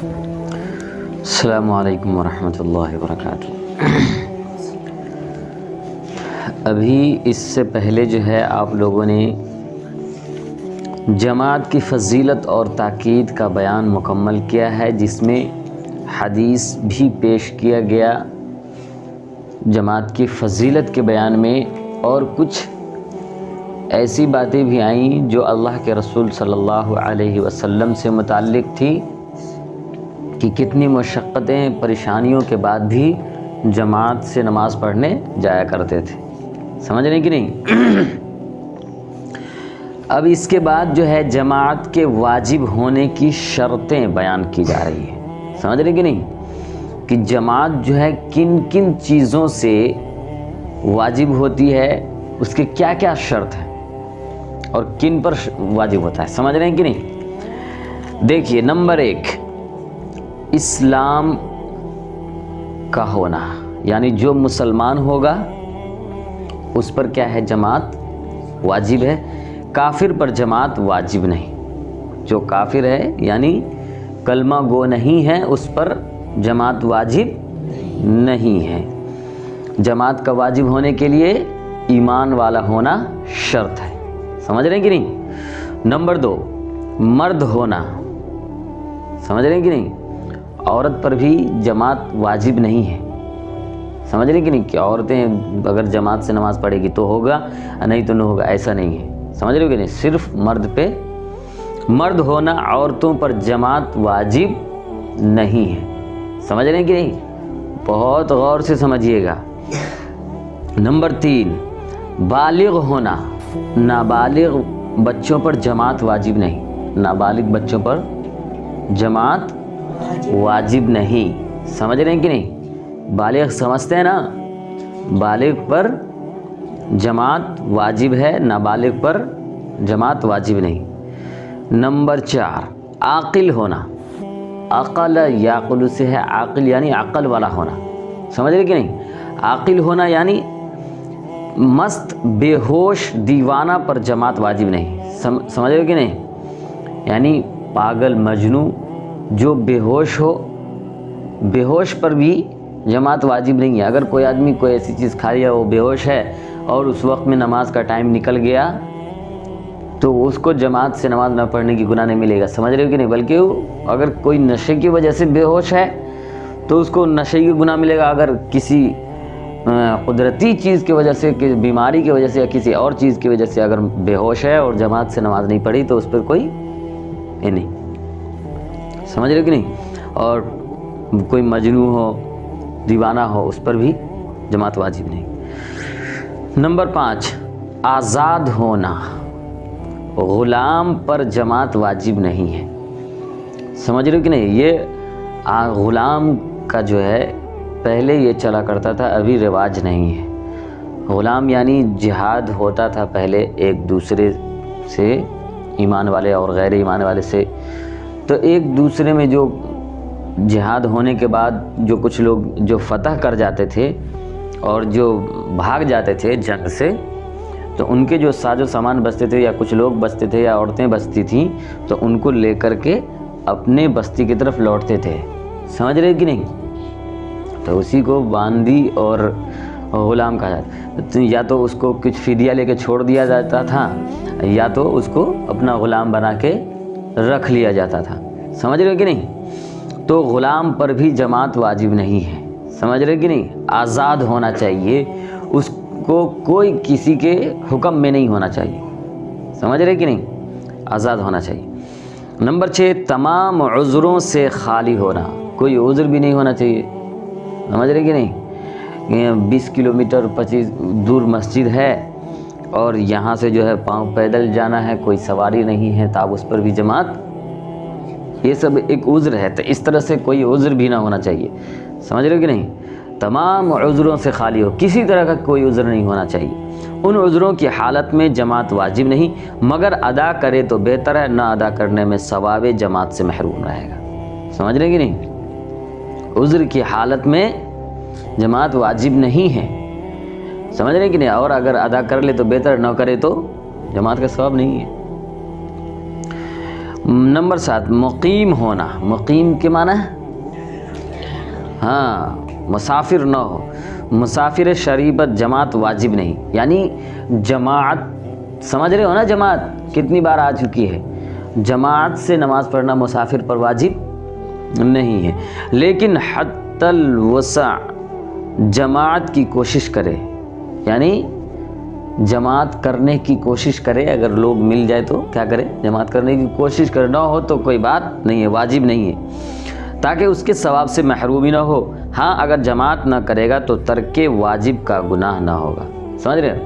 السلام علیکم ورحمۃ اللہ وبرکاتہ۔ ابھی اس سے پہلے جو ہے آپ لوگوں نے جماعت کی فضیلت اور تاکید کا بیان مکمل کیا ہے، جس میں حدیث بھی پیش کیا گیا جماعت کی فضیلت کے بیان میں، اور کچھ ایسی باتیں بھی آئیں جو اللہ کے رسول صلی اللہ علیہ وسلم سے متعلق تھی کہ کتنی مشقتیں پریشانیوں کے بعد بھی جماعت سے نماز پڑھنے جایا کرتے تھے۔ سمجھ رہے ہیں کہ نہیں؟ اب اس کے بعد جو ہے جماعت کے واجب ہونے کی شرطیں بیان کی جا رہی ہیں۔ سمجھ رہے ہیں کہ نہیں؟ کہ جماعت جو ہے کن کن چیزوں سے واجب ہوتی ہے، اس کے کیا کیا شرط ہیں اور کن پر واجب ہوتا ہے۔ سمجھ رہے ہیں کہ نہیں؟ دیکھیے، نمبر 1، اسلام کا ہونا، یعنی جو مسلمان ہوگا اس پر کیا ہے؟ جماعت واجب ہے۔ کافر پر جماعت واجب نہیں۔ جو کافر ہے یعنی کلمہ گو نہیں ہے، اس پر جماعت واجب نہیں ہے۔ جماعت کا واجب ہونے کے لیے ایمان والا ہونا شرط ہے۔ سمجھ رہے ہیں کہ نہیں؟ نمبر 2، مرد ہونا۔ سمجھ رہے ہیں کہ نہیں؟ عورت پر بھی جماعت واجب نہیں ہے۔ سمجھ رہے ہیں کہ نہیں؟ کہ عورتیں اگر جماعت سے نماز پڑھے گی تو ہوگا، نہیں تو نہ ہوگا، ایسا نہیں ہے۔ سمجھ رہے ہو کہ نہیں؟ صرف مرد پہ مرد ہونا، عورتوں پر جماعت واجب نہیں ہے۔ سمجھ رہے ہیں کہ نہیں؟ بہت غور سے سمجھیے گا۔ نمبر 3، بالغ ہونا۔ نابالغ بچوں پر جماعت واجب نہیں۔ نابالغ بچوں پر جماعت واجب نہیں۔ سمجھ رہے ہیں کہ نہیں؟ بالغ سمجھتے ہیں نا؟ بالغ پر جماعت واجب ہے، نابالغ پر جماعت واجب نہیں۔ نمبر 4، عاقل ہونا۔ عقل یعقل سے ہے عاقل، یعنی عقل والا ہونا۔ سمجھ رہے کہ نہیں؟ عاقل ہونا یعنی مست، بے ہوش، دیوانہ پر جماعت واجب نہیں۔ سمجھ رہے کہ نہیں؟ یعنی پاگل، مجنوں، جو بے ہوش ہو، بے ہوش پر بھی جماعت واجب نہیں ہے۔ اگر کوئی آدمی کوئی ایسی چیز کھا لیا، وہ بے ہوش ہے اور اس وقت میں نماز کا ٹائم نکل گیا، تو اس کو جماعت سے نماز نہ پڑھنے کی گناہ نہیں ملے گا۔ سمجھ رہے ہو کہ نہیں؟ بلکہ اگر کوئی نشے کی وجہ سے بے ہوش ہے تو اس کو نشے کی گناہ ملے گا۔ اگر کسی قدرتی چیز کی وجہ سے، بیماری کی وجہ سے یا کسی اور چیز کی وجہ سے اگر بے ہوش ہے اور جماعت سے نماز نہیں پڑھی تو اس پر کوئی نہیں۔ سمجھ رہے ہو کہ نہیں؟ اور کوئی مجنون ہو، دیوانہ ہو، اس پر بھی جماعت واجب نہیں۔ نمبر 5، آزاد ہونا۔ غلام پر جماعت واجب نہیں ہے۔ سمجھ رہے ہو کہ نہیں؟ یہ غلام کا جو ہے پہلے یہ چلا کرتا تھا، ابھی رواج نہیں ہے۔ غلام یعنی جہاد ہوتا تھا پہلے ایک دوسرے سے، ایمان والے اور غیر ایمان والے سے، تو ایک دوسرے میں جو جہاد ہونے کے بعد جو کچھ لوگ جو فتح کر جاتے تھے اور جو بھاگ جاتے تھے جنگ سے، تو ان کے جو ساز و سامان بچتے تھے، یا کچھ لوگ بچتے تھے یا عورتیں بچتی تھیں، تو ان کو لے کر کے اپنے بستی کی طرف لوٹتے تھے۔ سمجھ رہے کہ نہیں؟ تو اسی کو باندی اور غلام کہا جاتا۔ یا تو اس کو کچھ فدیہ لے کے چھوڑ دیا جاتا تھا، یا تو اس کو اپنا غلام بنا کے رکھ لیا جاتا تھا۔ سمجھ رہے کہ نہیں؟ تو غلام پر بھی جماعت واجب نہیں ہے۔ سمجھ رہے کہ نہیں؟ آزاد ہونا چاہیے، اس کو کوئی کسی کے حکم میں نہیں ہونا چاہیے۔ سمجھ رہے کہ نہیں؟ آزاد ہونا چاہیے۔ نمبر 6، تمام عذروں سے خالی ہونا۔ کوئی عذر بھی نہیں ہونا چاہیے۔ سمجھ رہے کہ نہیں؟ 20 کلومیٹر 25 دور مسجد ہے اور یہاں سے جو ہے پاؤں پیدل جانا ہے، کوئی سواری نہیں ہے، تب اس پر بھی جماعت، یہ سب ایک عذر ہے۔ تو اس طرح سے کوئی عذر بھی نہ ہونا چاہیے۔ سمجھ رہے کہ نہیں؟ تمام عذروں سے خالی ہو، کسی طرح کا کوئی عذر نہیں ہونا چاہیے۔ ان عذروں کی حالت میں جماعت واجب نہیں، مگر ادا کرے تو بہتر ہے، نہ ادا کرنے میں ثواب جماعت سے محروم رہے گا۔ سمجھ رہے کہ نہیں؟ عذر کی حالت میں جماعت واجب نہیں ہے۔ سمجھ رہے کہ نہیں؟ اور اگر ادا کر لے تو بہتر، نہ کرے تو جماعت کا ثواب نہیں ہے۔ نمبر 7 مقیم ہونا. مقیم کے معنی ہاں مسافر نہ ہو. مسافر شریبت جماعت واجب نہیں. یعنی جماعت سمجھ رہے ہو نا, جماعت کتنی بار آ چکی ہے. جماعت سے نماز پڑھنا مسافر پر واجب نہیں ہے, لیکن حتی الوسع جماعت کی کوشش کرے. یعنی جماعت کرنے کی کوشش کرے, اگر لوگ مل جائے تو کیا کرے, جماعت کرنے کی کوشش کرے. نہ ہو تو کوئی بات نہیں ہے, واجب نہیں ہے, تاکہ اس کے ثواب سے محرومی نہ ہو. ہاں اگر جماعت نہ کرے گا تو ترک واجب کا گناہ نہ ہوگا. سمجھ رہے ہیں,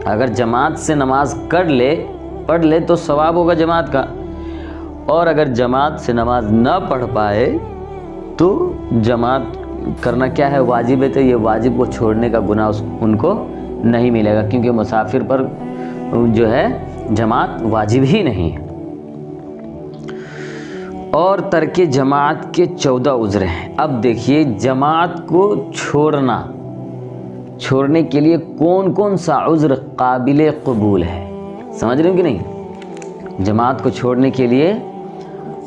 اگر جماعت سے نماز پڑھ لے تو ثواب ہوگا جماعت کا, اور اگر جماعت سے نماز نہ پڑھ پائے تو جماعت کرنا کیا ہے, واجب ہے, تو یہ واجب کو چھوڑنے کا گناہ ان کو نہیں ملے گا, کیونکہ مسافر پر جو ہے جماعت واجب ہی نہیں ہے. اور ترک جماعت کے 14 عذر ہیں. اب دیکھیے جماعت کو چھوڑنے کے لیے کون کون سا عذر قابل قبول ہے. سمجھ رہے ہیں کہ نہیں, جماعت کو چھوڑنے کے لیے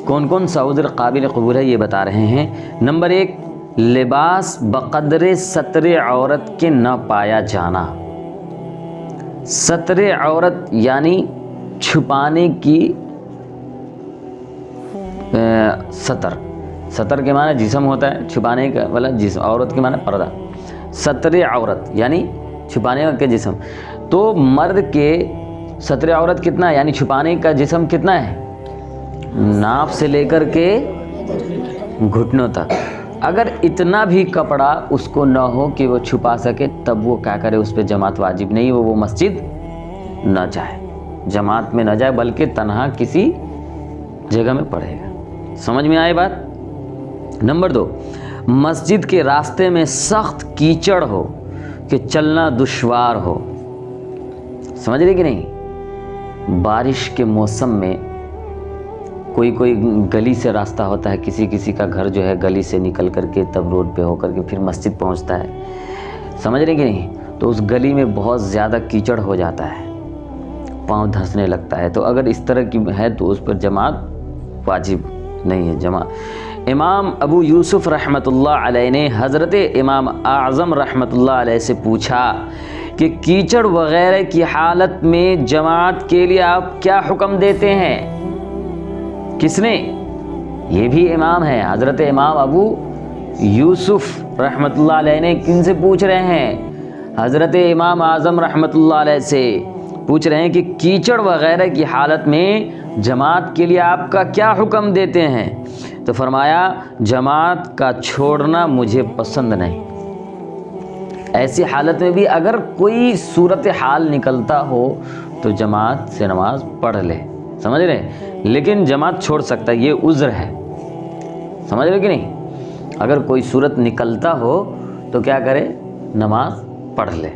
کون کون سا عذر قابل قبول ہے یہ بتا رہے ہیں. نمبر 1 لباس بقدر ستر عورت کے نہ پایا جانا. ستر عورت یعنی چھپانے کی سطر کے معنی جسم ہوتا ہے, چھپانے کا والا جسم, عورت کے معنی پردہ. ستر عورت یعنی چھپانے کا جسم. تو مرد کے ستر عورت کتنا ہے, یعنی چھپانے کا جسم کتنا ہے, ناف سے لے کر کے گھٹنوں تک. اگر اتنا بھی کپڑا اس کو نہ ہو کہ وہ چھپا سکے, تب وہ کیا کرے, اس پہ جماعت واجب نہیں, وہ مسجد نہ جائے, جماعت میں نہ جائے, بلکہ تنہا کسی جگہ میں پڑھے گا. سمجھ میں آئے بات. نمبر 2 مسجد کے راستے میں سخت کیچڑ ہو کہ چلنا دشوار ہو. سمجھ رہے کہ نہیں, بارش کے موسم میں کوئی گلی سے راستہ ہوتا ہے, کسی کا گھر جو ہے گلی سے نکل کر کے تب روڈ پہ ہو کر کے پھر مسجد پہنچتا ہے. سمجھ رہے کہ نہیں, تو اس گلی میں بہت زیادہ کیچڑ ہو جاتا ہے, پاؤں دھنسنے لگتا ہے. تو اگر اس طرح کی ہے تو اس پر جماعت واجب نہیں ہے. امام ابو یوسف رحمۃ اللہ علیہ نے حضرت امام اعظم رحمۃ اللہ علیہ سے پوچھا کہ کیچڑ وغیرہ کی حالت میں جماعت کے لیے آپ کیا حکم دیتے ہیں. کس نے, یہ بھی امام ہے, حضرت امام ابو یوسف رحمۃ اللہ علیہ نے کن سے پوچھ رہے ہیں, حضرت امام اعظم رحمۃ اللہ علیہ سے پوچھ رہے ہیں کہ کیچڑ وغیرہ کی حالت میں جماعت کے لیے آپ کا کیا حکم دیتے ہیں. تو فرمایا جماعت کا چھوڑنا مجھے پسند نہیں. ایسی حالت میں بھی اگر کوئی صورتحال نکلتا ہو تو جماعت سے نماز پڑھ لے. سمجھ رہے, لیکن جماعت چھوڑ سکتا ہے, یہ عذر ہے. سمجھ رہے کہ نہیں, اگر کوئی صورت نکلتا ہو تو کیا کرے, نماز پڑھ لے.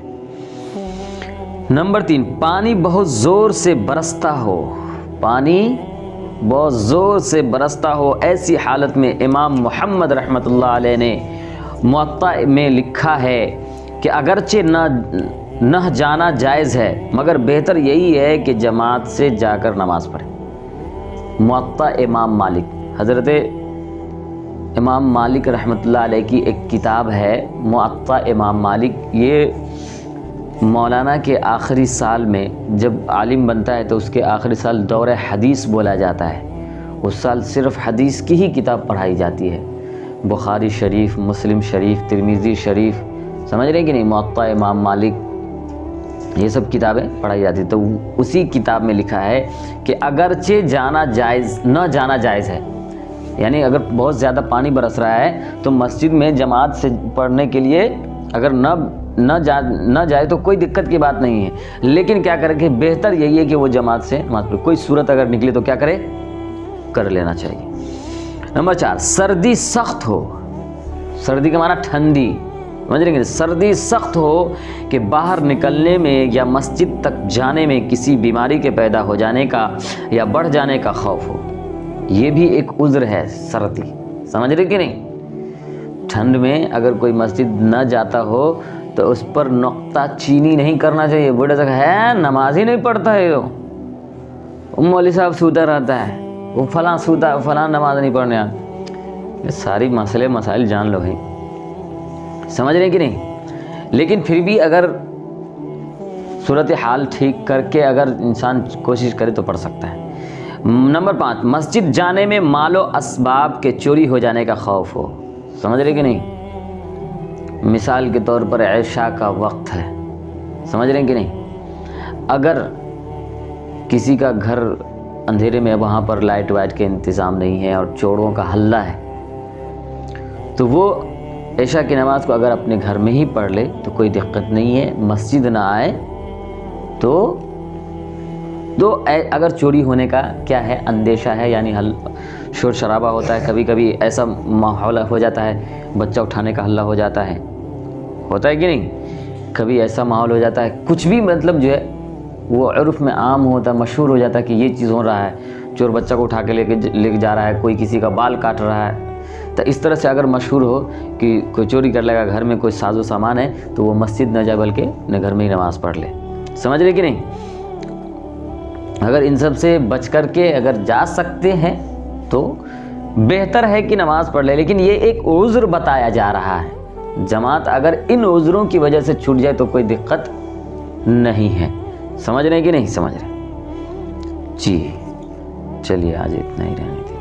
نمبر 3 پانی بہت زور سے برستا ہو. پانی بہت زور سے برستا ہو, ایسی حالت میں امام محمد رحمۃ اللہ علیہ نے موطا میں لکھا ہے کہ اگرچہ نہ جانا جائز ہے مگر بہتر یہی ہے کہ جماعت سے جا کر نماز پڑھے. موطا امام مالک, حضرت امام مالک رحمۃ اللہ علیہ کی ایک کتاب ہے موطا امام مالک. یہ مولانا کے آخری سال میں جب عالم بنتا ہے تو اس کے آخری سال دور حدیث بولا جاتا ہے. اس سال صرف حدیث کی ہی کتاب پڑھائی جاتی ہے, بخاری شریف, مسلم شریف, ترمذی شریف. سمجھ رہے ہیں کہ نہیں, موطا امام مالک, یہ سب کتابیں پڑھائی جاتی. تو اسی کتاب میں لکھا ہے کہ اگرچہ نہ جانا جائز ہے, یعنی اگر بہت زیادہ پانی برس رہا ہے تو مسجد میں جماعت سے پڑھنے کے لیے اگر نہ جائے تو کوئی دقت کی بات نہیں ہے, لیکن کیا کرے کہ بہتر یہی ہے کہ وہ جماعت سے نماز پڑھے. کوئی صورت اگر نکلے تو کیا کرے, کر لینا چاہیے. نمبر 4 سردی سخت ہو. سردی کا معنی ٹھنڈی, سمجھ رہے ہیں, سردی سخت ہو کہ باہر نکلنے میں یا مسجد تک جانے میں کسی بیماری کے پیدا ہو جانے کا یا بڑھ جانے کا خوف ہو. یہ بھی ایک عذر ہے سردی. سمجھ رہے کہ نہیں, ٹھنڈ میں اگر کوئی مسجد نہ جاتا ہو تو اس پر نقطہ چینی نہیں کرنا چاہیے. بوڑھے تک ہے نماز ہی نہیں پڑھتا ہے, مولوی صاحب سوتا رہتا ہے, وہ فلاں سوتا، فلاں نماز نہیں پڑھنے آ، یہ ساری مسئلے مسائل جان لو بھائی، سمجھ رہے ہیں کہ نہیں؟ لیکن پھر بھی اگر صورتحال ٹھیک کر کے اگر انسان کوشش کرے تو پڑھ سکتا ہے۔ نمبر 5، مسجد جانے میں مال و اسباب کے چوری ہو جانے کا خوف ہو، سمجھ رہے کہ نہیں؟ مثال کے طور پر عشاء کا وقت ہے، سمجھ رہے ہیں کہ نہیں؟ اگر کسی کا گھر اندھیرے میں، وہاں پر لائٹ وائٹ کے انتظام نہیں ہے اور چوروں کا حلہ ہے، تو وہ عشاء کی نماز کو اگر اپنے گھر میں ہی پڑھ لے تو کوئی دقت نہیں ہے، مسجد نہ آئے تو اگر چوری ہونے کا کیا ہے اندیشہ ہے، یعنی شور شرابہ ہوتا ہے، کبھی کبھی ایسا ماحول ہو جاتا ہے بچہ اٹھانے کا حلہ ہو جاتا ہے کہ نہیں؟ کبھی ایسا ماحول ہو جاتا ہے، کچھ بھی مطلب جو ہے وہ عرف میں عام ہوتا ہے، مشہور ہو جاتا ہے کہ یہ چیز ہو رہا ہے، چور بچہ کو اٹھا کے لے کے جا رہا ہے، کوئی کسی کا بال کاٹ رہا ہے، تو اس طرح سے اگر مشہور ہو کہ کوئی چوری کر لے گا، گھر میں کوئی ساز و سامان ہے تو وہ مسجد نہ جائے بلکہ اپنے گھر میں ہی نماز پڑھ لے، سمجھ رہے کہ نہیں؟ اگر ان سب سے بچ کر کے اگر جا سکتے ہیں تو بہتر ہے کہ نماز پڑھ لے، لیکن یہ ایک عذر بتایا جا رہا ہے، جماعت اگر ان عذروں کی وجہ سے چھوٹ جائے تو کوئی دقت نہیں ہے، سمجھ رہے کہ نہیں سمجھ رہے؟ جی چلیے آج اتنا ہی رہنے دیں۔